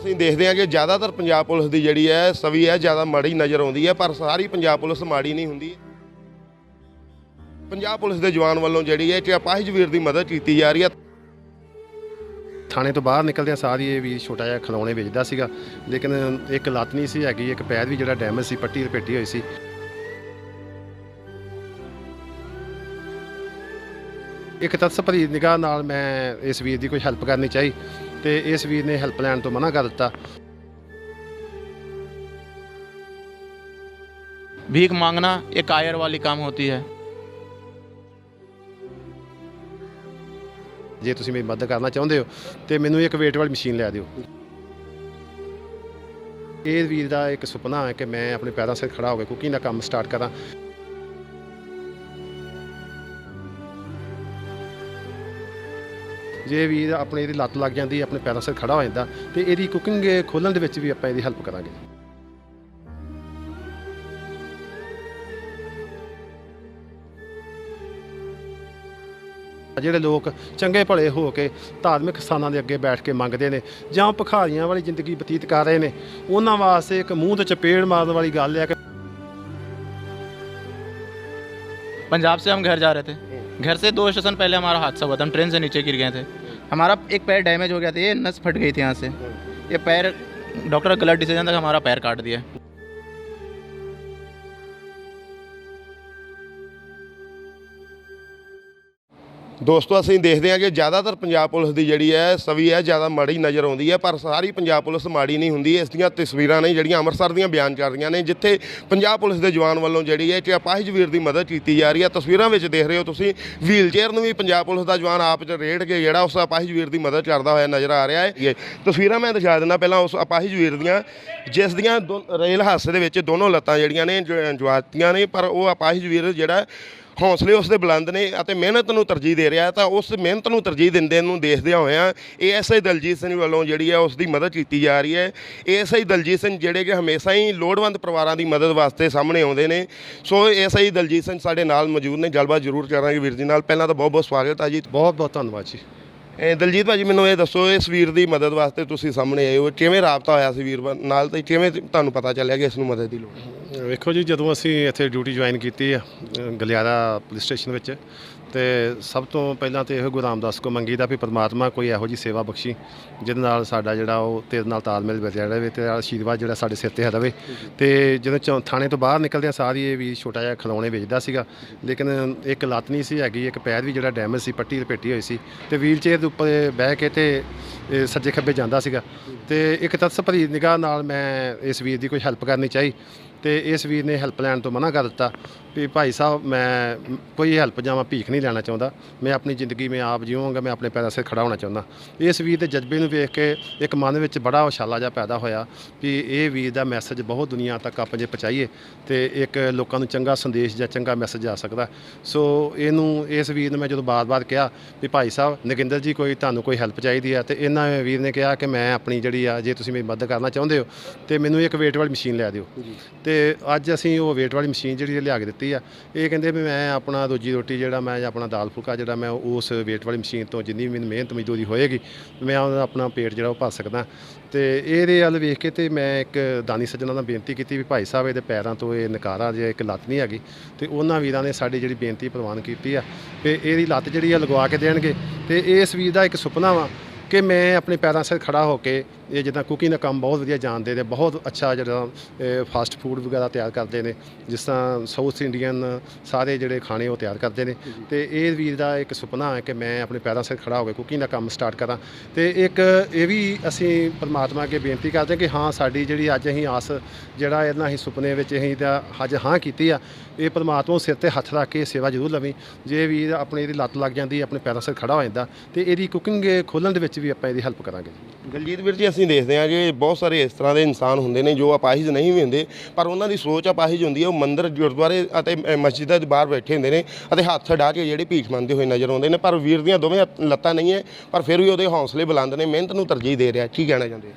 ਅਸੀਂ ਦੇਖਦੇ ਹਾਂ ਕਿ ਜ਼ਿਆਦਾਤਰ ਪੰਜਾਬ ਪੁਲਿਸ ਦੀ ਜਿਹੜੀ ਹੈ ਸਵੀ ਹੈ ਜ਼ਿਆਦਾ ਮਾੜੀ ਨਜ਼ਰ ਆਉਂਦੀ ਹੈ, ਪਰ ਸਾਰੀ ਪੰਜਾਬ ਪੁਲਿਸ ਮਾੜੀ ਨਹੀਂ ਹੁੰਦੀ। ਪੰਜਾਬ ਪੁਲਿਸ ਦੇ ਜਵਾਨ ਵੱਲੋਂ ਜਿਹੜੀ ਹੈ ਕਿ ਅਪਾਹਿਜ ਵੀਰ ਦੀ ਮਦਦ ਕੀਤੀ ਜਾ ਰਹੀ ਹੈ। ਥਾਣੇ ਤੋਂ ਬਾਹਰ ਨਿਕਲਦਿਆਂ ਸਾਰ ਹੀ ਇਹ ਵੀ ਛੋਟਾ ਜਿਹਾ ਖਿਡੌਣੇ ਵੇਚਦਾ ਸੀਗਾ, ਲੇਕਿਨ ਇੱਕ ਲੱਤ ਨਹੀਂ ਸੀ ਹੈਗੀ, ਇੱਕ ਪੈਰ ਵੀ ਜਿਹੜਾ ਡੈਮੇਜ ਸੀ, ਪੱਟੀ ਲਪੇਟੀ ਹੋਈ ਸੀ। ਇੱਕ ਤਰਸ ਭਰੀ ਨਿਗਾਹ ਨਾਲ ਮੈਂ ਇਸ ਵੀਰ ਦੀ ਕੋਈ ਹੈਲਪ ਕਰਨੀ ਚਾਹੀ ਤੇ ਇਸ ਵੀਰ ਨੇ ਹੈਲਪ ਲੈਣ ਤੋਂ ਮਨਾ ਕਰ ਦਿੱਤਾ। भीख मांगना एक कायर वाली काम होती है। ਜੇ ਤੁਸੀਂ ਮੇਰੀ ਮਦਦ ਕਰਨਾ ਚਾਹੁੰਦੇ ਹੋ ਤੇ ਮੈਨੂੰ ਇੱਕ ਵੇਟ ਵਾਲੀ ਮਸ਼ੀਨ ਲੈ ਦਿਓ। ਇਹ ਵੀਰ ਦਾ ਇੱਕ ਸੁਪਨਾ ਹੈ ਕਿ ਮੈਂ ਆਪਣੇ ਪੈਰਾਂ ਸਿਰ ਖੜਾ ਹੋ ਕੇ ਕੁਕਿੰਗ ਦਾ ਕੰਮ ਸਟਾਰਟ ਕਰਾਂ। ਜੇ ਵੀਰ ਆਪਣੇ ਇਹਦੀ ਲੱਤ ਲੱਗ ਜਾਂਦੀ, ਆਪਣੇ ਪੈਰਾਂ ਸਿਰ ਖੜਾ ਹੋ ਜਾਂਦਾ ਤੇ ਇਹਦੀ ਕੁਕਿੰਗ ਖੋਲ੍ਹਣ ਦੇ ਵਿੱਚ ਵੀ ਆਪਾਂ ਇਹਦੀ ਹੈਲਪ ਕਰਾਂਗੇ। ਜਿਹੜੇ ਲੋਕ ਚੰਗੇ ਭਲੇ ਹੋ ਕੇ ਧਾਰਮਿਕ ਸਥਾਨਾਂ ਦੇ ਅੱਗੇ ਬੈਠ ਕੇ ਮੰਗਦੇ ਨੇ ਜਾਂ ਭਿਖਾਰੀਆਂ ਵਾਲੀ ਜ਼ਿੰਦਗੀ ਬਤੀਤ ਕਰ ਰਹੇ ਨੇ, ਉਹਨਾਂ ਵਾਸਤੇ ਇੱਕ ਮੂੰਹ ਤੇ ਚਪੇੜ ਮਾਰਨ ਵਾਲੀ ਗੱਲ ਹੈ ਕਿ पंजाब से हम घर जा रहे थे, घर से 2 स्टेशन पहले हमारा हादसा हुआ था, हम ट्रेन से नीचे गिर गए थे। हमारा एक पैर डैमेज हो गया था, ये नस फट गई थी यहाँ से, ये पैर डॉक्टर का गलत डिसीजन था कि हमारा पैर काट दिया। ਦੋਸਤੋ ਅਸੀਂ ਦੇਖਦੇ ਹਾਂ ਕਿ ਜ਼ਿਆਦਾਤਰ ਪੰਜਾਬ ਪੁਲਿਸ ਦੀ ਜਿਹੜੀ ਹੈ ਸਵੀ ਹੈ ਜ਼ਿਆਦਾ ਮਾੜੀ ਨਜ਼ਰ ਆਉਂਦੀ ਹੈ, ਪਰ ਸਾਰੀ ਪੰਜਾਬ ਪੁਲਿਸ ਮਾੜੀ ਨਹੀਂ ਹੁੰਦੀ। ਇਸ ਦੀਆਂ ਤਸਵੀਰਾਂ ਨੇ ਜਿਹੜੀਆਂ ਅੰਮ੍ਰਿਤਸਰ ਦੀਆਂ ਬਿਆਨ ਕਰ ਰਹੀਆਂ ਨੇ, ਜਿੱਥੇ ਪੰਜਾਬ ਪੁਲਿਸ ਦੇ ਜਵਾਨ ਵੱਲੋਂ ਜਿਹੜੀ ਹੈ ਕਿ ਅਪਾਹਿਜ ਵੀਰ ਦੀ ਮਦਦ ਕੀਤੀ ਜਾ ਰਹੀ ਹੈ। ਤਸਵੀਰਾਂ ਵਿੱਚ ਦੇਖ ਰਹੇ ਹੋ ਤੁਸੀਂ, ਵੀਲ ਚੇਅਰ ਨੂੰ ਵੀ ਪੰਜਾਬ ਪੁਲਿਸ ਦਾ ਜਵਾਨ ਆਪ ਚ ਰੇੜ ਕੇ ਜਿਹੜਾ ਉਸ ਅਪਾਹਿਜ ਵੀਰ ਦੀ ਮਦਦ ਕਰਦਾ ਹੋਇਆ ਨਜ਼ਰ ਆ ਰਿਹਾ ਹੈ। ਤਸਵੀਰਾਂ ਮੈਂ ਦਿਖਾ ਦਿੰਦਾ ਪਹਿਲਾਂ ਉਸ ਅਪਾਹਿਜ ਵੀਰ ਦੀਆਂ, ਜਿਸ ਦੀਆਂ ਰੇਲ ਹਾਦਸੇ ਦੇ ਵਿੱਚ ਦੋਨੋਂ ਲੱਤਾਂ ਜਿਹੜੀਆਂ ਨੇ ਜਵਾਤੀਆਂ ਨੇ, ਪਰ ਉਹ ਅਪਾਹਿਜ ਵੀਰ ਜਿਹੜਾ ਹੌਸਲੇ ਉਸ ਦੇ ਬੁਲੰਦ ਨੇ ਅਤੇ ਮਿਹਨਤ ਨੂੰ ਤਰਜੀਹ ਦੇ ਰਿਹਾ। ਤਾਂ ਉਸ ਮਿਹਨਤ ਨੂੰ ਤਰਜੀਹ ਦਿੰਦੇ ਨੂੰ ਦੇਖਦਿਆਂ ਹੋਇਆਂ ASI ਦਲਜੀਤ ਸਿੰਘ ਵੱਲੋਂ ਜਿਹੜੀ ਹੈ ਉਸ ਦੀ ਮਦਦ ਕੀਤੀ ਜਾ ਰਹੀ ਹੈ। ASI ਦਲਜੀਤ ਸਿੰਘ ਜਿਹੜੇ ਕਿ ਹਮੇਸ਼ਾ ਹੀ ਲੋੜਵੰਦ ਪਰਿਵਾਰਾਂ ਦੀ ਮਦਦ ਵਾਸਤੇ ਸਾਹਮਣੇ ਆਉਂਦੇ ਨੇ। ਸੋ ASI ਦਲਜੀਤ ਸਿੰਘ ਸਾਡੇ ਨਾਲ ਮੌਜੂਦ ਨੇ, ਗੱਲਬਾਤ ਜ਼ਰੂਰ ਕਰਾਂਗੇ ਵੀਰ ਜੀ ਨਾਲ। ਪਹਿਲਾਂ ਤਾਂ ਬਹੁਤ ਬਹੁਤ ਸਵਾਗਤ ਹੈ ਜੀ। ਬਹੁਤ ਬਹੁਤ ਧੰਨਵਾਦ ਜੀ। ਦਲਜੀਤ ਭਾਜੀ, ਮੈਨੂੰ ਇਹ ਦੱਸੋ, ਇਸ ਵੀਰ ਦੀ ਮਦਦ ਵਾਸਤੇ ਤੁਸੀਂ ਸਾਹਮਣੇ ਆਏ ਹੋ, ਕਿਵੇਂ ਰਾਬਤਾ ਹੋਇਆ ਸੀ ਵੀਰ ਨਾਲ ਤੇ ਕਿਵੇਂ ਤੁਹਾਨੂੰ ਪਤਾ ਚੱਲਿਆ ਕਿ ਇਸ ਨੂੰ ਮਦਦ ਦੀ ਲੋੜ ਹੈ? ਵੇਖੋ ਜੀ, ਜਦੋਂ ਅਸੀਂ ਇੱਥੇ ਡਿਊਟੀ ਜੁਆਇਨ ਕੀਤੀ ਆ ਗਲਿਆਰਾ ਪੁਲਿਸ ਸਟੇਸ਼ਨ ਵਿੱਚ, ਤੇ ਸਭ ਤੋਂ ਪਹਿਲਾਂ ਤਾਂ ਇਹੋ ਗੁਰੂ ਰਾਮਦਾਸ ਕੋ ਮੰਗੀਦਾ ਵੀ ਪਰਮਾਤਮਾ ਕੋਈ ਇਹੋ ਜਿਹੀ ਸੇਵਾ ਬਖਸ਼ੀ ਜਿਹਦੇ ਨਾਲ ਸਾਡਾ ਜਿਹੜਾ ਉਹ ਤੇਰੇ ਨਾਲ ਤਾਲਮੇਲ ਵਧਿਆ ਰਹੇ ਤੇ ਆਸ਼ੀਰਵਾਦ ਜਿਹੜਾ ਸਾਡੇ ਸਿਰ 'ਤੇ ਰਵੇ। ਤੇ ਜਦੋਂ ਥਾਣੇ ਤੋਂ ਬਾਹਰ ਨਿਕਲਦਿਆਂ ਸਾਰ ਹੀ ਇਹ ਵੀ ਛੋਟਾ ਜਿਹਾ ਖਿਡੌਣੇ ਵੇਚਦਾ ਸੀਗਾ, ਲੇਕਿਨ ਇੱਕ ਲੱਤ ਨਹੀਂ ਸੀ ਹੈਗੀ, ਇੱਕ ਪੈਰ ਵੀ ਜਿਹੜਾ ਡੈਮੇਜ ਸੀ, ਪੱਟੀ ਲਪੇਟੀ ਹੋਈ ਸੀ, ਤੇ ਵੀਲ ਚੇਅਰ ਦੇ ਉੱਪਰ ਬਹਿ ਕੇ ਤੇ ਸੱਜੇ ਖੱਬੇ ਜਾਂਦਾ ਸੀਗਾ। ਤੇ ਇੱਕ ਤਰਸ ਭਰੀ ਨਿਗਾਹ ਨਾਲ ਮੈਂ ਇਸ ਵੀਰ ਦੀ ਕੋਈ ਹੈਲਪ ਕਰਨੀ ਚਾਹੀ ਤੇ ਇਸ ਵੀਰ ਨੇ ਹੈਲਪ ਲੈਣ ਤੋਂ ਮਨਾ ਕਰ ਦਿੱਤਾ ਵੀ ਭਾਈ ਸਾਹਿਬ, ਮੈਂ ਕੋਈ ਹੈਲਪ ਜਾਂ ਮੈਂ ਭੀਖ ਨਹੀਂ ਲੈਣਾ ਚਾਹੁੰਦਾ, ਮੈਂ ਆਪਣੀ ਜ਼ਿੰਦਗੀ ਮੈਂ ਆਪ ਜੀਵਾਂਗਾ, ਮੈਂ ਆਪਣੇ ਪੈਰਾਂ ਸਿਰ ਖੜਾ ਹੋਣਾ ਚਾਹੁੰਦਾ। ਇਸ ਵੀਰ ਦੇ ਜਜ਼ਬੇ ਨੂੰ ਵੇਖ ਕੇ ਇੱਕ ਮਨ ਵਿੱਚ ਬੜਾ ਉਛਾਲਾ ਜਿਹਾ ਪੈਦਾ ਹੋਇਆ ਵੀ ਇਹ ਵੀਰ ਦਾ ਮੈਸੇਜ ਬਹੁਤ ਦੁਨੀਆ ਤੱਕ ਆਪਾਂ ਜੇ ਪਹੁੰਚਾਈਏ ਤੇ ਇੱਕ ਲੋਕਾਂ ਨੂੰ ਚੰਗਾ ਸੰਦੇਸ਼ ਜਾਂ ਚੰਗਾ ਮੈਸੇਜ ਆ ਸਕਦਾ। ਸੋ ਇਸ ਵੀਰ ਨੂੰ ਮੈਂ ਜਦੋਂ ਬਾਰ-ਬਾਰ ਕਿਹਾ ਵੀ ਭਾਈ ਸਾਹਿਬ ਨਗਿੰਦਰ ਜੀ, ਕੋਈ ਤੁਹਾਨੂੰ ਕੋਈ ਹੈਲਪ ਚਾਹੀਦੀ ਹੈ, ਤੇ ਇਹਨਾਂ ਵੀਰ ਨੇ ਕਿਹਾ ਕਿ ਮੈਂ ਆਪਣੀ ਜਿਹੜੀ ਆ, ਜੇ ਤੁਸੀਂ ਮੇਰੀ ਮਦਦ ਕਰਨਾ ਚਾਹੁੰਦੇ ਹੋ ਤੇ ਮੈਨੂੰ ਇੱਕ ਵੇਟ ਵਾਲੀ ਮਸ਼ੀਨ ਲੈ ਦਿਓ। ਤੇ ਅੱਜ ਅਸੀਂ ਉਹ ਵੇਟ ਵਾਲੀ ਮਸ਼ੀਨ ਜਿਹੜੀ ਲਿਆ ਕੇ ਦਿੱਤੀ ਆ। ਇਹ ਕਹਿੰਦੇ ਵੀ ਮੈਂ ਆਪਣਾ ਰੋਜੀ ਰੋਟੀ ਜਿਹੜਾ ਮੈਂ ਆਪਣਾ ਦਾਲ ਫੁਲਕਾ ਜਿਹੜਾ ਮੈਂ ਉਸ ਵੇਟ ਵਾਲੀ ਮਸ਼ੀਨ ਤੋਂ ਜਿੰਨੀ ਮੈਨੂੰ ਮਿਹਨਤ ਮਜ਼ਦੂਰੀ ਹੋਏਗੀ ਮੈਂ ਆਪਣਾ ਪੇਟ ਜਿਹੜਾ ਉਹ ਭਰ ਸਕਦਾ। ਤੇ ਇਹਦੇ ਵੱਲ ਵੇਖ ਕੇ ਤੇ ਮੈਂ ਇੱਕ ਦਾਨੀ ਸੱਜਣਾ ਨਾਲ ਬੇਨਤੀ ਕੀਤੀ ਵੀ ਭਾਈ ਸਾਹਿਬ, ਇਹਦੇ ਪੈਰਾਂ ਤੋਂ ਇਹ ਨਕਾਰਾ ਜੇ ਇੱਕ ਲੱਤ ਨਹੀਂ ਹੈਗੀ, ਤੇ ਉਹਨਾਂ ਵੀਰਾਂ ਨੇ ਸਾਡੀ ਜਿਹੜੀ ਬੇਨਤੀ ਪ੍ਰਵਾਨ ਕੀਤੀ ਆ ਵੀ ਇਹਦੀ ਲੱਤ ਜਿਹੜੀ ਆ ਲਗਵਾ ਕੇ ਦੇਣਗੇ। ਤੇ ਇਸ ਵੀਰ ਦਾ ਇੱਕ ਸੁਪਨਾ ਵਾ ਕਿ ਮੈਂ ਆਪਣੇ ਪੈਰਾਂ ਸਿਰ ਖੜਾ ਹੋ ਕੇ, ਇਹ ਜਿੱਦਾਂ ਕੁਕਿੰਗ ਦਾ ਕੰਮ ਬਹੁਤ ਵਧੀਆ ਜਾਣਦੇ ਨੇ, ਬਹੁਤ ਅੱਛਾ ਜਿਹੜਾ ਫਾਸਟ ਫੂਡ ਵਗੈਰਾ ਤਿਆਰ ਕਰਦੇ ਨੇ, ਜਿਸ ਤਰ੍ਹਾਂ ਸਾਊਥ ਇੰਡੀਅਨ ਸਾਰੇ ਜਿਹੜੇ ਖਾਣੇ ਉਹ ਤਿਆਰ ਕਰਦੇ ਨੇ। ਤੇ ਇਹ ਵੀਰ ਦਾ ਇੱਕ ਸੁਪਨਾ ਹੈ ਕਿ ਮੈਂ ਆਪਣੇ ਪੈਰਾਂ ਸਿਰ ਖੜਾ ਹੋ ਕੇ ਕੁਕਿੰਗ ਦਾ ਕੰਮ ਸਟਾਰਟ ਕਰਾਂ। ਤੇ ਇੱਕ ਇਹ ਵੀ ਅਸੀਂ ਪਰਮਾਤਮਾ ਅੱਗੇ ਬੇਨਤੀ ਕਰਦੇ ਕਿ ਹਾਂ, ਸਾਡੀ ਜਿਹੜੀ ਅੱਜ ਅਸੀਂ ਆਸ ਜਿਹੜਾ ਇਹਨਾਂ ਅਸੀਂ ਸੁਪਨੇ ਵਿੱਚ ਅਸੀਂ ਤਾਂ ਅੱਜ ਹਾਂ ਕੀਤੀ ਆ, ਇਹ ਪਰਮਾਤਮਾ ਸਿਰ 'ਤੇ ਹੱਥ ਰੱਖ ਕੇ ਸੇਵਾ ਜ਼ਰੂਰ ਲਵੀਂ। ਜੇ ਵੀਰ ਆਪਣੀ ਇਹਦੀ ਲੱਤ ਲੱਗ ਜਾਂਦੀ, ਆਪਣੇ ਪੈਰਾਂ ਸਿਰ ਖੜਾ ਹੋ ਜਾਂਦਾ, ਤੇ ਇਹਦੀ ਕੁਕਿੰਗ ਖੋਲ੍ਹਣ ਦੇ ਵਿੱਚ ਵੀ ਆਪਾਂ ਇਹਦੀ ਹੈਲਪ ਕਰਾਂਗੇ। ਦਲਜੀਤ ਵੀਰ ਜੀ, ਅਸੀਂ ਦੇਖਦੇ ਹਾਂ ਕਿ ਬਹੁਤ ਸਾਰੇ ਇਸ ਤਰ੍ਹਾਂ ਦੇ ਇਨਸਾਨ ਹੁੰਦੇ ਨੇ ਜੋ ਅਪਾਹਿਜ ਨਹੀਂ ਵੀ ਹੁੰਦੇ, ਪਰ ਉਹਨਾਂ ਦੀ ਸੋਚ ਅਪਾਹਿਜ ਹੁੰਦੀ ਹੈ। ਉਹ ਮੰਦਿਰ, ਗੁਰਦੁਆਰੇ ਅਤੇ ਮਸਜਿਦਾਂ ਦੇ ਬਾਹਰ ਬੈਠੇ ਹੁੰਦੇ ਨੇ ਅਤੇ ਹੱਥ ਢਾਹ ਕੇ ਜਿਹੜੇ ਭੀਖ ਮੰਗਦੇ ਹੋਏ ਨਜ਼ਰ ਆਉਂਦੇ ਨੇ, ਪਰ ਵੀਰ ਦੀਆਂ ਦੋਵੇਂ ਲੱਤਾਂ ਨਹੀਂ ਹੈ, ਪਰ ਫਿਰ ਵੀ ਉਹਦੇ ਹੌਸਲੇ ਬੁਲੰਦ ਨੇ, ਮਿਹਨਤ ਨੂੰ ਤਰਜੀਹ ਦੇ ਰਿਹਾ। ਕੀ ਕਹਿਣਾ ਚਾਹੁੰਦੇ?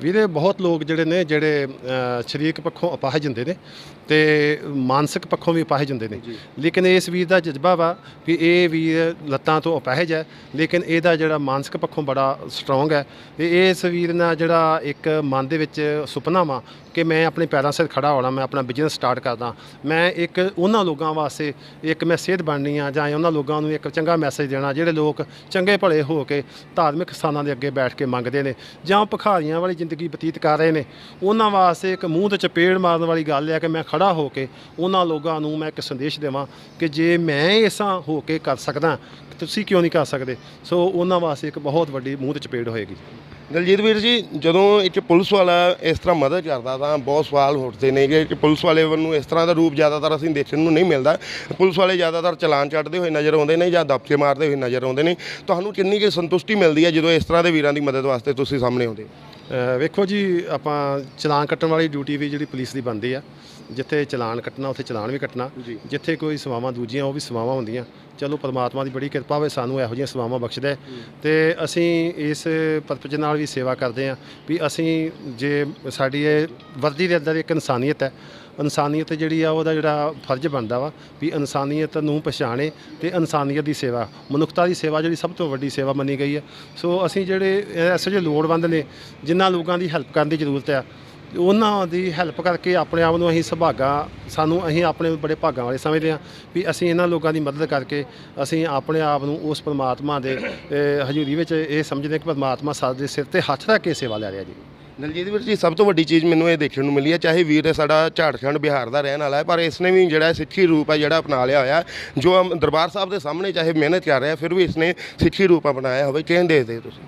ਵੀਰੇ, ਬਹੁਤ ਲੋਕ ਜਿਹੜੇ ਨੇ ਜਿਹੜੇ ਸਰੀਰਕ ਪੱਖੋਂ ਅਪਾਹਿਜ ਹੁੰਦੇ ਨੇ ਤੇ ਮਾਨਸਿਕ ਪੱਖੋਂ ਵੀ ਅਪਾਹਿਜ ਹੁੰਦੇ ਨੇ, ਲੇਕਿਨ ਇਸ ਵੀਰ ਦਾ ਜਜ਼ਬਾ ਵਾ ਕਿ ਇਹ ਵੀਰ ਲੱਤਾਂ ਤੋਂ ਅਪਾਹਿਜ ਹੈ, ਲੇਕਿਨ ਇਹਦਾ ਜਿਹੜਾ ਮਾਨਸਿਕ ਪੱਖੋਂ ਬੜਾ ਸਟਰੋਂਗ ਹੈ। ਤੇ ਇਸ ਵੀਰ ਨਾਲ ਜਿਹੜਾ ਇੱਕ ਮਨ ਦੇ ਵਿੱਚ ਸੁਪਨਾ ਵਾ ਕਿ ਮੈਂ ਆਪਣੇ ਪੈਰਾਂ ਸਿਰ ਖੜਾ ਹੋਣਾ, ਮੈਂ ਆਪਣਾ ਬਿਜ਼ਨਸ ਸਟਾਰਟ ਕਰਦਾ, ਮੈਂ ਇੱਕ ਉਹਨਾਂ ਲੋਕਾਂ ਵਾਸਤੇ ਇੱਕ ਮੈਂ ਸੇਧ ਬਣਨੀ ਆ ਜਾਂ ਉਹਨਾਂ ਲੋਕਾਂ ਨੂੰ ਇੱਕ ਚੰਗਾ ਮੈਸੇਜ ਦੇਣਾ ਜਿਹੜੇ ਲੋਕ ਚੰਗੇ ਭਲੇ ਹੋ ਕੇ ਧਾਰਮਿਕ ਸਥਾਨਾਂ ਦੇ ਅੱਗੇ ਬੈਠ ਕੇ ਮੰਗਦੇ ਨੇ ਜਾਂ ਭਿਖਾਰੀਆਂ ਵਾਲੀ ਜ਼ਿੰਦਗੀ ਬਤੀਤ ਕਰ ਰਹੇ ਨੇ, ਉਹਨਾਂ ਵਾਸਤੇ ਇੱਕ ਮੂੰਹ ਤੇ ਚਪੇੜ ਮਾਰਨ ਵਾਲੀ ਗੱਲ ਹੈ ਕਿ ਮੈਂ ਖੜਾ ਹੋ ਕੇ ਉਹਨਾਂ ਲੋਕਾਂ ਨੂੰ ਮੈਂ ਇੱਕ ਸੰਦੇਸ਼ ਦੇਵਾਂ ਕਿ ਜੇ ਮੈਂ ਇਸਾਂ ਹੋ ਕੇ ਕਰ ਸਕਦਾ ਤੁਸੀਂ ਕਿਉਂ ਨਹੀਂ ਕਰ ਸਕਦੇ। ਸੋ ਉਹਨਾਂ ਵਾਸਤੇ ਇੱਕ ਬਹੁਤ ਵੱਡੀ ਮੂੰਹ ਤੇ ਚਪੇੜ ਹੋਏਗੀ। ਦਲਜੀਤ ਵੀਰ ਜੀ, ਜਦੋਂ ਇੱਕ ਪੁਲਿਸ ਵਾਲਾ ਇਸ ਤਰ੍ਹਾਂ ਮਦਦ ਕਰਦਾ ਤਾਂ ਬਹੁਤ ਸਵਾਲ ਉੱਠਦੇ ਨੇ ਕਿ ਪੁਲਿਸ ਵਾਲੇ ਨੂੰ ਇਸ ਤਰ੍ਹਾਂ ਦਾ ਰੂਪ ਜ਼ਿਆਦਾਤਰ ਅਸੀਂ ਦੇਖਣ ਨੂੰ ਨਹੀਂ ਮਿਲਦਾ। ਪੁਲਿਸ ਵਾਲੇ ਜ਼ਿਆਦਾਤਰ ਚਲਾਨ ਕੱਟਦੇ ਹੋਏ ਨਜ਼ਰ ਆਉਂਦੇ ਨੇ ਜਾਂ ਦਬਕੇ ਮਾਰਦੇ ਹੋਏ ਨਜ਼ਰ ਆਉਂਦੇ ਨੇ। ਤੁਹਾਨੂੰ ਕਿੰਨੀ ਕੁ ਸੰਤੁਸ਼ਟੀ ਮਿਲਦੀ ਹੈ ਜਦੋਂ ਇਸ ਤਰ੍ਹਾਂ ਦੇ ਵੀਰਾਂ ਦੀ ਮਦਦ ਵਾਸਤੇ ਤੁਸੀਂ ਸਾਹਮਣੇ ਆਉਂਦੇ? ਵੇਖੋ ਜੀ, ਆਪਾਂ ਚਲਾਨ ਕੱਟਣ ਵਾਲੀ ਡਿਊਟੀ ਵੀ ਜਿਹੜੀ ਪੁਲਿਸ ਦੀ ਬਣਦੀ ਆ, ਜਿੱਥੇ ਚਲਾਨ ਕੱਟਣਾ ਉੱਥੇ ਚਲਾਨ ਵੀ ਕੱਟਣਾ, ਜਿੱਥੇ ਕੋਈ ਸੇਵਾਵਾਂ ਦੂਜੀਆਂ ਉਹ ਵੀ ਸੇਵਾਵਾਂ ਹੁੰਦੀਆਂ। ਚਲੋ ਪਰਮਾਤਮਾ ਦੀ ਬੜੀ ਕਿਰਪਾ ਹੋਵੇ ਸਾਨੂੰ ਇਹੋ ਜਿਹੀਆਂ ਸੇਵਾਵਾਂ ਬਖਸ਼ਦਾ ਤੇ ਅਸੀਂ ਇਸ ਪਰਪਸ ਨਾਲ ਵੀ ਸੇਵਾ ਕਰਦੇ ਹਾਂ ਵੀ ਅਸੀਂ ਜੇ ਸਾਡੀ ਇਹ ਵਰਦੀ ਦੇ ਅੰਦਰ ਇੱਕ ਇਨਸਾਨੀਅਤ ਹੈ, ਇਨਸਾਨੀਅਤ ਜਿਹੜੀ ਆ ਉਹਦਾ ਜਿਹੜਾ ਫਰਜ਼ ਬਣਦਾ ਵਾ ਵੀ ਇਨਸਾਨੀਅਤ ਨੂੰ ਪਛਾਣੇ ਤੇ ਇਨਸਾਨੀਅਤ ਦੀ ਸੇਵਾ, ਮਨੁੱਖਤਾ ਦੀ ਸੇਵਾ ਜਿਹੜੀ ਸਭ ਤੋਂ ਵੱਡੀ ਸੇਵਾ ਮੰਨੀ ਗਈ ਹੈ। ਸੋ ਅਸੀਂ ਜਿਹੜੇ ਐਸੇ ਜਿਹੇ ਲੋੜਵੰਦ ਨੇ ਜਿਨ੍ਹਾਂ ਲੋਕਾਂ ਦੀ ਹੈਲਪ ਕਰਨ ਦੀ ਜ਼ਰੂਰਤ ਆ, ਉਹਨਾਂ ਦੀ ਹੈਲਪ ਕਰਕੇ ਆਪਣੇ ਆਪ ਨੂੰ ਅਸੀਂ ਅਸੀਂ ਆਪਣੇ ਬੜੇ ਭਾਗਾਂ ਵਾਲੇ ਸਮਝਦੇ ਹਾਂ ਵੀ ਅਸੀਂ ਇਹਨਾਂ ਲੋਕਾਂ ਦੀ ਮਦਦ ਕਰਕੇ ਅਸੀਂ ਆਪਣੇ ਆਪ ਨੂੰ ਉਸ ਪਰਮਾਤਮਾ ਦੇ ਹਜ਼ੂਰੀ ਵਿੱਚ ਇਹ ਸਮਝਦੇ ਹਾਂ ਕਿ ਪਰਮਾਤਮਾ ਸਾਡੇ ਸਿਰ ਤੇ ਹੱਥ ਰੱਖ ਕੇ ਸੇਵਾ ਲੈ ਰਿਹਾ ਜੀ। ਦਲਜੀਤ ਵੀਰ ਜੀ, ਸਭ ਤੋਂ ਵੱਡੀ ਚੀਜ਼ ਮੈਨੂੰ ਇਹ ਦੇਖਣ ਨੂੰ ਮਿਲੀ ਹੈ, ਚਾਹੇ ਵੀਰ ਸਾਡਾ ਝਾਰਖੰਡ ਬਿਹਾਰ ਦਾ ਰਹਿਣ ਵਾਲਾ ਹੈ, ਪਰ ਇਸਨੇ ਵੀ ਜਿਹੜਾ ਸਿੱਖੀ ਰੂਪ ਹੈ ਜਿਹੜਾ ਅਪਣਾ ਲਿਆ ਹੋਇਆ, ਜੋ ਦਰਬਾਰ ਸਾਹਿਬ ਦੇ ਸਾਹਮਣੇ ਚਾਹੇ ਮਿਹਨਤ ਕਰ ਰਿਹਾ ਫਿਰ ਵੀ ਇਸਨੇ ਸਿੱਖੀ ਰੂਪ ਅਪਣਾਇਆ ਹੋਵੇ। ਕਿਵੇਂ ਦੇਖਦੇ ਤੁਸੀਂ?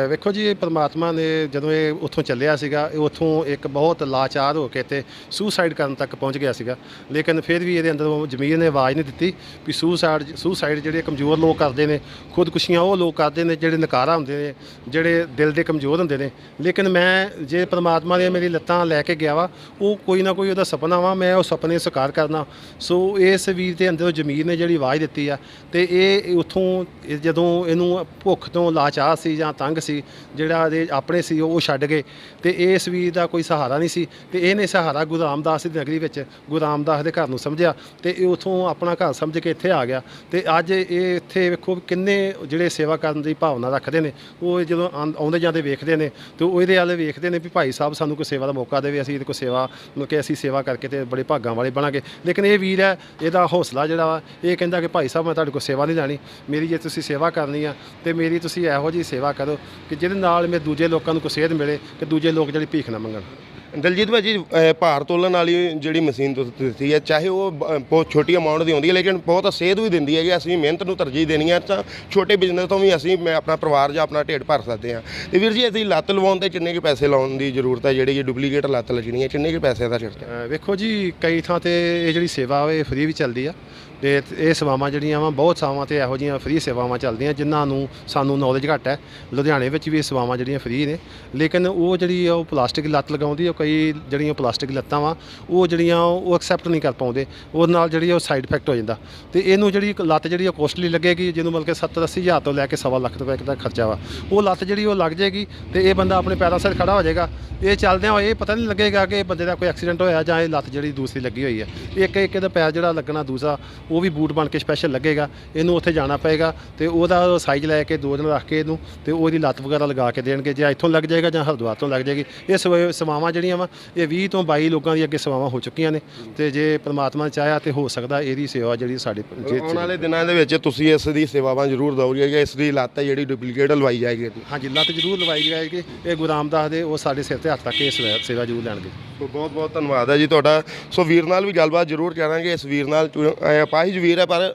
ਵੇਖੋ ਜੀ, ਇਹ ਪਰਮਾਤਮਾ ਨੇ ਜਦੋਂ ਇਹ ਉੱਥੋਂ ਚੱਲਿਆ ਸੀਗਾ, ਇਹ ਉੱਥੋਂ ਇੱਕ ਬਹੁਤ ਲਾਚਾਰ ਹੋ ਕੇ ਤੇ ਸੁਸਾਈਡ ਕਰਨ ਤੱਕ ਪਹੁੰਚ ਗਿਆ ਸੀਗਾ, ਲੇਕਿਨ ਫਿਰ ਵੀ ਇਹਦੇ ਅੰਦਰੋਂ ਜ਼ਮੀਰ ਨੇ ਆਵਾਜ਼ ਨਹੀਂ ਦਿੱਤੀ ਵੀ ਸੁਸਾਈਡ ਜਿਹੜੇ ਕਮਜ਼ੋਰ ਲੋਕ ਕਰਦੇ ਨੇ, ਖੁਦਕੁਸ਼ੀਆਂ ਉਹ ਲੋਕ ਕਰਦੇ ਨੇ ਜਿਹੜੇ ਨਕਾਰਾ ਹੁੰਦੇ ਨੇ, ਜਿਹੜੇ ਦਿਲ ਦੇ ਕਮਜ਼ੋਰ ਹੁੰਦੇ ਨੇ। ਲੇਕਿਨ ਮੈਂ ਜੇ ਪਰਮਾਤਮਾ ਨੇ ਮੇਰੀ ਲੱਤਾਂ ਲੈ ਕੇ ਗਿਆ ਵਾ, ਉਹ ਕੋਈ ਨਾ ਕੋਈ ਉਹਦਾ ਸੁਪਨਾ ਵਾ, ਮੈਂ ਉਹ ਸੁਪਨੇ ਸਾਕਾਰ ਕਰਨਾ। ਸੋ ਇਸ ਵੀਰ ਦੇ ਅੰਦਰੋਂ ਜ਼ਮੀਰ ਨੇ ਜਿਹੜੀ ਆਵਾਜ਼ ਦਿੱਤੀ ਆ ਤੇ ਇਹ ਉੱਥੋਂ ਜਦੋਂ ਇਹਨੂੰ ਭੁੱਖ ਤੋਂ ਲਾਚਾਰ ਸੀ ਜਾਂ ਸੀ ਜਿਹੜਾ ਇਹਦੇ ਆਪਣੇ ਸੀ ਉਹ ਛੱਡ ਗਏ ਤੇ ਇਸ ਵੀਰ ਦਾ ਕੋਈ ਸਹਾਰਾ ਨਹੀਂ ਸੀ ਤੇ ਇਹਨੇ ਸਹਾਰਾ ਗੁਰੂ ਰਾਮਦਾਸ ਦੀ ਨਗਰੀ ਵਿੱਚ ਗੁਰੂ ਰਾਮਦਾਸ ਦੇ ਘਰ ਨੂੰ ਸਮਝਿਆ ਤੇ ਇਹ ਉਥੋਂ ਆਪਣਾ ਘਰ ਸਮਝ ਕੇ ਇੱਥੇ ਆ ਗਿਆ। ਤੇ ਅੱਜ ਇਹ ਇੱਥੇ ਵੇਖੋ ਕਿੰਨੇ ਜਿਹੜੇ ਸੇਵਾ ਕਰਨ ਦੀ ਭਾਵਨਾ ਰੱਖਦੇ ਨੇ, ਉਹ ਜਦੋਂ ਆਉਂਦੇ ਜਾਂਦੇ ਵੇਖਦੇ ਨੇ ਤੇ ਉਹ ਇਹਦੇ ਵਾਲੇ ਵੇਖਦੇ ਨੇ ਵੀ ਭਾਈ ਸਾਹਿਬ ਸਾਨੂੰ ਕੋਈ ਸੇਵਾ ਦਾ ਮੌਕਾ ਦੇਵੇ, ਅਸੀਂ ਇਹਦੇ ਕੋਲ ਸੇਵਾ ਮਤਲਬ ਕਿ ਅਸੀਂ ਸੇਵਾ ਕਰਕੇ ਤੇ ਬੜੇ ਭਾਗਾਂ ਵਾਲੇ ਬਣਾਂਗੇ। ਲੇਕਿਨ ਇਹ ਵੀਰ ਹੈ, ਇਹਦਾ ਹੌਸਲਾ ਜਿਹੜਾ ਵਾ ਇਹ ਕਹਿੰਦਾ ਕਿ ਭਾਈ ਸਾਹਿਬ ਮੈਂ ਤੁਹਾਡੇ ਕੋਲ ਸੇਵਾ ਨਹੀਂ ਲੈਣੀ, ਮੇਰੀ ਜੇ ਤੁਸੀਂ ਸੇਵਾ ਕਰਨੀ ਆ ਤੇ ਮੇਰੀ ਤੁਸੀਂ ਇਹੋ ਜਿਹੀ ਸੇਵਾ ਕਰੋ ਕਿ ਜਿਹਦੇ ਨਾਲ ਮੈਂ ਦੂਜੇ ਲੋਕਾਂ ਨੂੰ ਕੋਈ ਸੇਧ ਮਿਲੇ ਕਿ ਦੂਜੇ ਲੋਕ ਜਿਹੜੀ ਭੀਖ ਨਾ ਮੰਗਣ। ਦਲਜੀਤ ਭਾਅ ਜੀ, ਭਾਰ ਤੋਲਣ ਵਾਲੀ ਜਿਹੜੀ ਮਸ਼ੀਨ ਤੁਸੀਂ ਦਿੱਤੀ ਹੈ, ਚਾਹੇ ਉਹ ਬਹੁਤ ਛੋਟੀ ਅਮਾਊਂਟ ਦੀ ਆਉਂਦੀ ਹੈ ਲੇਕਿਨ ਬਹੁਤ ਸੇਧ ਵੀ ਦਿੰਦੀ ਹੈ ਕਿ ਅਸੀਂ ਮਿਹਨਤ ਨੂੰ ਤਰਜੀਹ ਦੇਣੀ ਹੈ ਤਾਂ ਛੋਟੇ ਬਿਜ਼ਨਸ ਤੋਂ ਵੀ ਅਸੀਂ ਆਪਣਾ ਪਰਿਵਾਰ ਜਾਂ ਆਪਣਾ ਢਿੱਡ ਭਰ ਸਕਦੇ ਹਾਂ। ਤੇ ਵੀਰ ਜੀ, ਅਸੀਂ ਲੱਤ ਲਵਾਉਣ 'ਤੇ ਕਿੰਨੇ ਕੁ ਪੈਸੇ ਲਾਉਣ ਦੀ ਜ਼ਰੂਰਤ ਹੈ? ਜਿਹੜੀ ਡੁਪਲੀਕੇਟ ਲੱਤ ਲੱਗਣੀ ਹੈ ਕਿੰਨੇ ਕੁ ਪੈਸੇ ਦਾ ਖਰਚਾ? ਵੇਖੋ ਜੀ, ਕਈ ਥਾਂ 'ਤੇ ਇਹ ਜਿਹੜੀ ਸੇਵਾ ਇਹ ਫ੍ਰੀ ਵੀ ਚੱਲਦੀ ਆ ਤੇ ਇਹ ਸੇਵਾਵਾਂ ਜਿਹੜੀਆਂ ਵਾ ਬਹੁਤ ਥਾਵਾਂ 'ਤੇ ਇਹੋ ਜਿਹੀਆਂ ਫ੍ਰੀ ਸੇਵਾਵਾਂ ਚੱਲਦੀਆਂ ਜਿਨ੍ਹਾਂ ਨੂੰ ਸਾਨੂੰ ਨੌਲੇਜ ਘੱਟ ਹੈ। ਲੁਧਿਆਣੇ ਵਿੱਚ ਵੀ ਇਹ ਸੇਵਾਵਾਂ ਜਿਹੜੀਆਂ ਫ੍ਰੀ ਨੇ, ਲੇਕਿਨ ਉਹ ਜਿਹੜੀ ਉਹ ਪਲਾਸਟਿਕ ਲੱਤ ਲਗਾਉਂਦੀ ਉਹ ਕਈ ਜਿਹੜੀਆਂ ਪਲਾਸਟਿਕ ਲੱਤਾਂ ਵਾ ਉਹ ਜਿਹੜੀਆਂ ਉਹ ਐਕਸੈਪਟ ਨਹੀਂ ਕਰ ਪਾਉਂਦੇ, ਉਹਦੇ ਨਾਲ ਜਿਹੜੀ ਉਹ ਸਾਈਡ ਇਫੈਕਟ ਹੋ ਜਾਂਦਾ ਤੇ ਇਹਨੂੰ ਜਿਹੜੀ ਲੱਤ ਜਿਹੜੀ ਉਹ ਕੋਸਟਲੀ ਲੱਗੇਗੀ, ਜਿਹਨੂੰ ਮਤਲਬ ਕਿ 70-80 ਹਜ਼ਾਰ ਤੋਂ ਲੈ ਕੇ 1.25 ਲੱਖ ਰੁਪਏ ਦਾ ਖਰਚਾ ਵਾ। ਉਹ ਲੱਤ ਜਿਹੜੀ ਉਹ ਲੱਗ ਜਾਏਗੀ ਤੇ ਇਹ ਬੰਦਾ ਆਪਣੇ ਪੈਰਾਂ ਸਿਰ ਖੜਾ ਹੋ ਜਾਏਗਾ। ਇਹ ਚੱਲਦਿਆਂ ਇਹ ਪਤਾ ਨਹੀਂ ਲੱਗੇਗਾ ਕਿ ਬੰਦੇ ਦਾ ਕੋਈ ਐਕਸੀਡੈਂਟ ਹੋਇਆ ਜਾਂ ਇਹ ਲੱਤ ਜਿਹੜੀ ਦੂਸਰੀ ਲੱਗੀ ਹੋਈ ਹੈ। ਇੱਕ ਇਹਦਾ ਪੈਰ ਜਿਹੜਾ ਲੱਗਣਾ ਦੂਸਰਾ ਉਹ ਵੀ ਬੂਟ ਬਣ ਕੇ ਸਪੈਸ਼ਲ ਲੱਗੇਗਾ। ਇਹਨੂੰ ਉੱਥੇ ਜਾਣਾ ਪਏਗਾ ਤੇ ਉਹਦਾ ਸਾਈਜ਼ ਲੈ ਕੇ 2 ਦਿਨ ਰੱਖ ਕੇ ਇਹਨੂੰ ਤੇ ਉਹਦੀ ਲੱਤ ਵਗੈਰਾ ਲਗਾ ਕੇ ਦੇਣਗੇ, ਜਾਂ ਇੱਥੋਂ ਲੱਗ ਜਾਏਗਾ ਜਾਂ ਹਰਿਦੁਆਰ ਤੋਂ ਲੱਗ ਜਾਏਗੀ। ਇਹ ਸੇਵਾਵਾਂ ਜਿਹੜੀਆਂ ਵਾ ਇਹ 20 ਤੋਂ 22 ਲੋਕਾਂ ਦੀ ਅੱਗੇ ਸੇਵਾਵਾਂ ਹੋ ਚੁੱਕੀਆਂ ਨੇ ਤੇ ਜੇ ਪਰਮਾਤਮਾ ਨੇ ਚਾਹਿਆ ਤੇ ਹੋ ਸਕਦਾ ਇਹਦੀ ਸੇਵਾ ਜਿਹੜੀ ਸਾਡੇ ਆਉਣ ਵਾਲੇ ਦਿਨਾਂ ਦੇ ਵਿੱਚ ਤੁਸੀਂ ਇਸ ਦੀ ਸੇਵਾਵਾਂ ਜ਼ਰੂਰ ਦਿਓਗੇ ਕਿ ਇਸ ਦੀ ਲੱਤ ਹੈ ਜਿਹੜੀ ਡੁਪਲੀਕੇਟ ਲਵਾਈ ਜਾਏਗੀ? ਹਾਂਜੀ, ਲੱਤ ਜ਼ਰੂਰ ਲਵਾਈ ਜਾਏਗੀ। ਇਹ ਗੁਰੂ ਰਾਮਦਾਸ ਦੇ ਉਹ ਸਾਡੇ ਸਿਰ ਤੇ ਹੱਥ ਤੱਕ ਇਹ ਸੇਵਾ ਜ਼ਰੂਰ ਲੈਣਗੇ। ਬਹੁਤ ਬਹੁਤ ਧੰਨਵਾਦ ਹੈ ਜੀ ਤੁਹਾਡਾ। ਸੋ ਵੀਰ ਨਾਲ ਵੀ ਗੱਲਬਾਤ ਜ਼ਰੂਰ ਕਰਾਂਗੇ। ਇਸ ਵੀਰ ਨਾਲ ਅਪਾਹਿਜ ਵੀਰ ਹੈ ਪਰ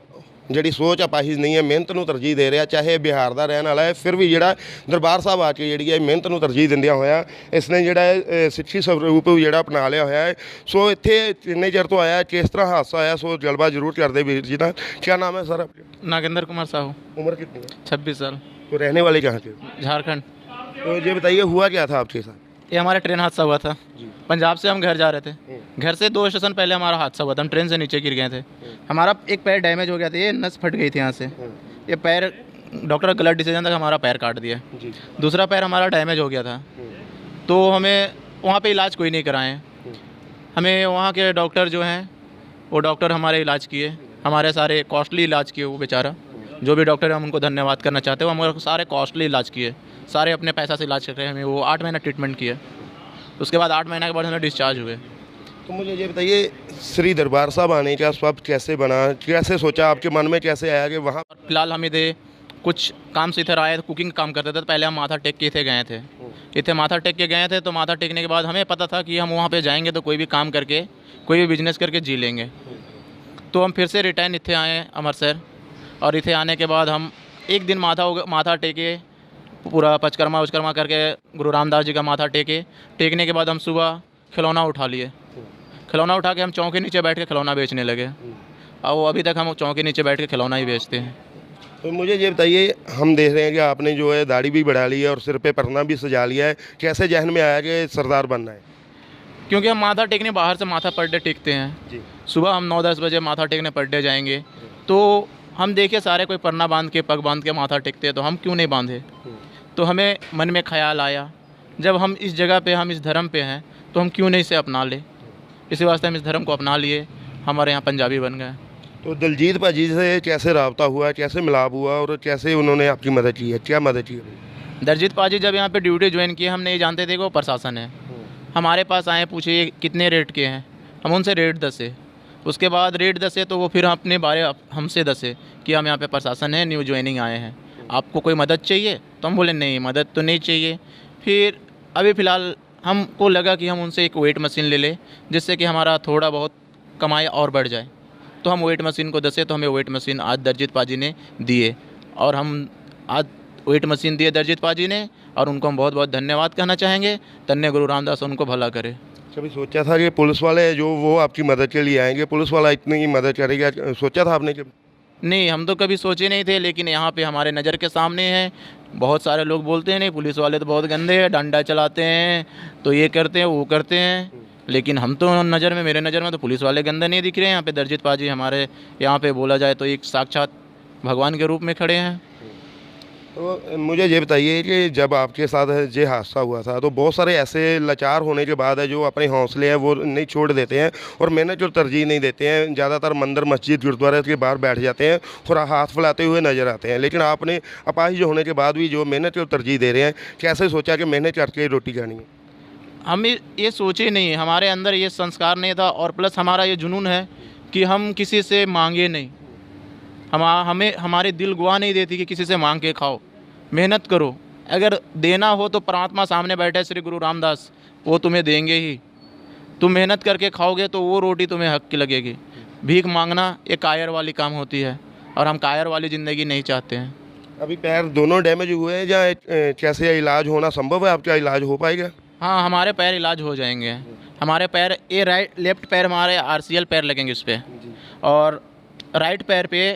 ਜਿਹੜੀ ਸੋਚ ਅਪਾਹਿਜ ਨਹੀਂ ਹੈ, ਮਿਹਨਤ ਨੂੰ ਤਰਜੀਹ ਦੇ ਰਿਹਾ। ਚਾਹੇ ਬਿਹਾਰ ਦਾ ਰਹਿਣ ਵਾਲਾ ਹੈ ਫਿਰ ਵੀ ਜਿਹੜਾ ਦਰਬਾਰ ਸਾਹਿਬ ਆ ਕੇ ਜਿਹੜੀ ਹੈ ਮਿਹਨਤ ਨੂੰ ਤਰਜੀਹ ਦਿੰਦਿਆਂ ਹੋਇਆ ਇਸਨੇ ਜਿਹੜਾ ਸਿੱਖੀ ਸਰੂਪ ਜਿਹੜਾ ਅਪਣਾ ਲਿਆ ਹੋਇਆ ਹੈ। ਸੋ ਇੱਥੇ ਕਿੰਨੇ ਚਿਰ ਤੋਂ ਆਇਆ, ਕਿਸ ਤਰ੍ਹਾਂ ਹਾਦਸਾ ਆਇਆ, ਸੋ ਗੱਲਬਾਤ ਜ਼ਰੂਰ ਕਰਦੇ ਵੀਰ जी ਦਾ। क्या नाम है सर आपका? नागेंद्र कुमार साहू, उम्र कितनी है? 26 साल, तो रहने वाले कहाँ के? झारखंड। तो ये बताइए हुआ क्या था आपके साथ? ये हमारा ट्रेन हादसा हुआ था। पंजाब से हम घर जा रहे थे, घर से 2 स्टेशन पहले हमारा हादसा हुआ था। हम ट्रेन से नीचे गिर गए थे, हमारा एक पैर डैमेज हो गया था, ये नस फट गई थी यहाँ से। ये पैर डॉक्टर का गलत डिसीजन था, हमारा पैर काट दिया। दूसरा पैर हमारा डैमेज हो गया था तो हमें वहाँ पे इलाज कोई नहीं कराएं। हमें वहाँ के डॉक्टर जो हैं वो डॉक्टर हमारे इलाज किए, हमारे सारे कॉस्टली इलाज किए। वो बेचारा जो भी डॉक्टर है हम उनको धन्यवाद करना चाहते हैं, वो हमारे सारे कॉस्टली इलाज किए। सारे अपने पैसा से इलाज कर रहे हैं हमें। वो 8 महीना ट्रीटमेंट किया, उसके बाद 8 महीने के बाद हमें डिस्चार्ज हुए। तो मुझे ये बताइए, श्री दरबार साहब आने का स्वप्न कैसे बना, कैसे सोचा, आपके मन में कैसे आया कि वहाँ? फिलहाल हम इधर कुछ काम से इधर आए थे, कुकिंग काम करते थे। तो पहले हम माथा टेक के इथे गए थे, इथे माथा टेक के गए थे। तो माथा टेकने के बाद हमें पता था कि हम वहाँ पे जाएंगे तो कोई भी काम करके, कोई भी बिजनेस करके जी लेंगे। तो हम फिर से रिटर्न इथे आए अमृतसर, और इथे आने के बाद हम एक दिन माथा टेके, पूरा पचकर्मा उचकर्मा करके गुरु रामदास जी का माथा टेकने के बाद हम सुबह खिलौना उठा लिए। खिलौना उठा के हम चौक के नीचे बैठ के खिलौना बेचने लगे, और वो अभी तक हम चौक के नीचे बैठ के खिलौना ही बेचते हैं। तो मुझे ये बताइए, हम देख रहे हैं कि आपने जो है दाढ़ी भी बढ़ा ली है और सिर पे परना भी सजा लिया है, कैसे जहन में आया कि सरदार बनना है? क्योंकि हम माथा टेकने बाहर से माथा पर डे टेकते हैं जी। सुबह हम 9-10 बजे माथा टेकने पर डे जाएंगे, तो हम देखे सारे कोई परना बांध के, पग बांध के माथा टेकते हैं, तो हम क्यों नहीं बांधे? तो हमें मन में ख्याल आया, जब हम इस जगह पे, हम इस धर्म पे हैं, तो हम क्यों नहीं इसे अपना ले। इसी वास्ते हम इस धर्म को अपना लिए, हमारे यहाँ पंजाबी बन गए। तो दलजीत भाजी से कैसे रब्ता हुआ, कैसे मिलाप हुआ और कैसे उन्होंने आपकी मदद की है, क्या मदद की है? दलजीत पाजी जब यहाँ पे ड्यूटी ज्वाइन की, हम नहीं जानते थे कि वो प्रशासन है। हमारे पास आए, पूछे ये कितने रेट के हैं, हम उनसे रेट दसे। उसके बाद रेट दसे तो वो फिर अपने बारे हमसे दसे कि हम यहाँ पे प्रशासन है, न्यू ज्वाइनिंग आए हैं, आपको कोई मदद चाहिए? तो हम बोले नहीं, मदद तो नहीं चाहिए। फिर अभी फ़िलहाल हमको लगा कि हम उनसे एक वेट मशीन ले लें, जिससे कि हमारा थोड़ा बहुत कमाई और बढ़ जाए। तो हम वेट मशीन को दसे, तो हमें वेट मशीन आज दलजीत पाजी ने दिए, और हम आज वेट मशीन दिए दलजीत पाजी ने, और उनको हम बहुत बहुत धन्यवाद कहना चाहेंगे। धन्य गुरु रामदास उनको भला करे। कभी सोचा था कि पुलिस वाले जो वो आपकी मदद के लिए आएंगे, पुलिस वाला इतनी मदद करेगा, सोचा था आपने? कभी नहीं, हम तो कभी सोचे नहीं थे, लेकिन यहाँ पे हमारे नज़र के सामने है। बहुत सारे लोग बोलते हैं नहीं पुलिस वाले तो बहुत गंदे हैं, डंडा चलाते हैं, तो ये करते हैं वो करते हैं, लेकिन हम तो मेरे नज़र में तो पुलिस वाले गंदे नहीं दिख रहे हैं। यहाँ पे दलजीत पाजी हमारे यहाँ पे बोला जाए तो एक साक्षात भगवान के रूप में खड़े हैं। तो मुझे ये बताइए कि जब आपके साथ ये हादसा हुआ था, तो बहुत सारे ऐसे लाचार होने के बाद है जो अपने हौसले हैं वो नहीं छोड़ देते हैं और मेहनत को तरजीह नहीं देते हैं, ज़्यादातर मंदिर मस्जिद गुरुद्वारे के बाहर बैठ जाते हैं और हाथ फैलाते हुए नज़र आते हैं। लेकिन आपने अपाहिज होने के बाद भी जो मेहनत को तरजीह दे रहे हैं, कैसे सोचा कि मेहनत करके रोटी खानी है? हम ये सोचे नहीं, हमारे अंदर ये संस्कार नहीं था, और प्लस हमारा ये जुनून है कि हम किसी से मांगे नहीं। हमें हमारे दिल गवाह नहीं देती कि किसी से मांग के खाओ। मेहनत करो, अगर देना हो तो परमात्मा सामने बैठे श्री गुरु रामदास, वो तुम्हें देंगे ही। तुम मेहनत करके खाओगे तो वो रोटी तुम्हें हक की लगेगी। भीख मांगना एक कायर वाली काम होती है, और हम कायर वाली ज़िंदगी नहीं चाहते हैं। अभी पैर दोनों डैमेज हुए हैं, या कैसे इलाज होना संभव है? आपका इलाज हो पाएगा? हाँ, हमारे पैर इलाज हो जाएंगे। हमारे पैर, ये लेफ्ट पैर हमारे RCL पैर लगेंगे उस पर, और राइट पैर पे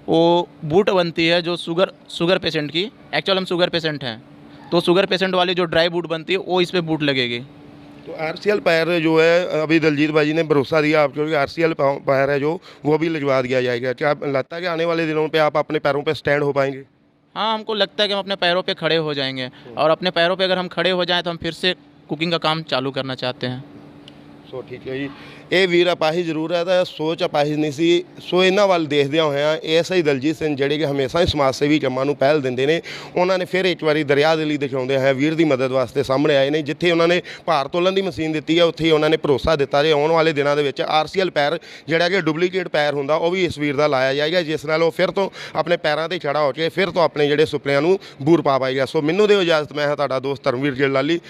वो बूट बनती है जो शुगर पेशेंट की। एक्चुअल हम शुगर पेशेंट हैं, तो शुगर पेशेंट वाली जो ड्राई बूट बनती है वो इस पर बूट लगेगी। तो RCL पैर जो है, अभी दलजीत भाजी ने भरोसा दिया आपको कि RCL पैर है जो वो भी लगवा दिया जाएगा। क्या लगता है कि आने वाले दिनों पे आप अपने पैरों पे स्टैंड हो पाएंगे? हाँ, हमको लगता है कि हम अपने पैरों पे खड़े हो जाएंगे, और अपने पैरों पे अगर हम खड़े हो जाएं तो हम फिर से कुकिंग का काम चालू करना चाहते हैं। ਸੋ ਠੀਕ ਹੈ ਜੀ, ਇਹ ਵੀਰ ਅਪਾਹਿਜ ਜ਼ਰੂਰ ਹੈ ਤਾਂ ਸੋਚ ਅਪਾਹਿਜ ਨਹੀਂ ਸੀ। ਸੋ ਇਹਨਾਂ ਵੱਲ ਦੇਖਦਿਆਂ ਹੋਇਆਂ ਐਸਆਈ ਦਲਜੀਤ ਸਿੰਘ ਜਿਹੜੇ ਕਿ ਹਮੇਸ਼ਾ ਹੀ ਸਮਾਜ ਸੇਵੀ ਕੰਮਾਂ ਨੂੰ ਪਹਿਲ ਦਿੰਦੇ ਨੇ, ਉਹਨਾਂ ਨੇ ਫਿਰ ਇੱਕ ਵਾਰੀ ਦਰਿਆ ਦਿਲੀ ਦਿਖਾਉਂਦੇ ਹੋਏ ਵੀਰ ਦੀ ਮਦਦ ਵਾਸਤੇ ਸਾਹਮਣੇ ਆਏ ਨੇ। ਜਿੱਥੇ ਉਹਨਾਂ ਨੇ ਭਾਰ ਤੋਲਣ ਦੀ ਮਸ਼ੀਨ ਦਿੱਤੀ ਹੈ, ਉੱਥੇ ਹੀ ਉਹਨਾਂ ਨੇ ਭਰੋਸਾ ਦਿੱਤਾ ਜੇ ਆਉਣ ਵਾਲੇ ਦਿਨਾਂ ਦੇ ਵਿੱਚ RCL ਪੈਰ ਜਿਹੜਾ ਕਿ ਡੁਪਲੀਕੇਟ ਪੈਰ ਹੁੰਦਾ ਉਹ ਵੀ ਇਸ ਵੀਰ ਦਾ ਲਾਇਆ ਜਾਏਗਾ, ਜਿਸ ਨਾਲ ਉਹ ਫਿਰ ਤੋਂ ਆਪਣੇ ਪੈਰਾਂ 'ਤੇ ਖੜਾ ਹੋ ਕੇ ਫਿਰ ਤੋਂ ਆਪਣੇ ਜਿਹੜੇ ਸੁਪਨਿਆਂ ਨੂੰ ਬੂਰ ਪਾ ਪਾਏਗਾ। ਸੋ ਮੈਨੂੰ ਦਿਓ ਇਜਾਜ਼ਤ, ਮੈਂ ਹਾਂ ਤੁਹਾਡਾ ਦੋਸਤ ਧਰਮਵੀਰ ਗਿੱਲ ਲਾਲੀ।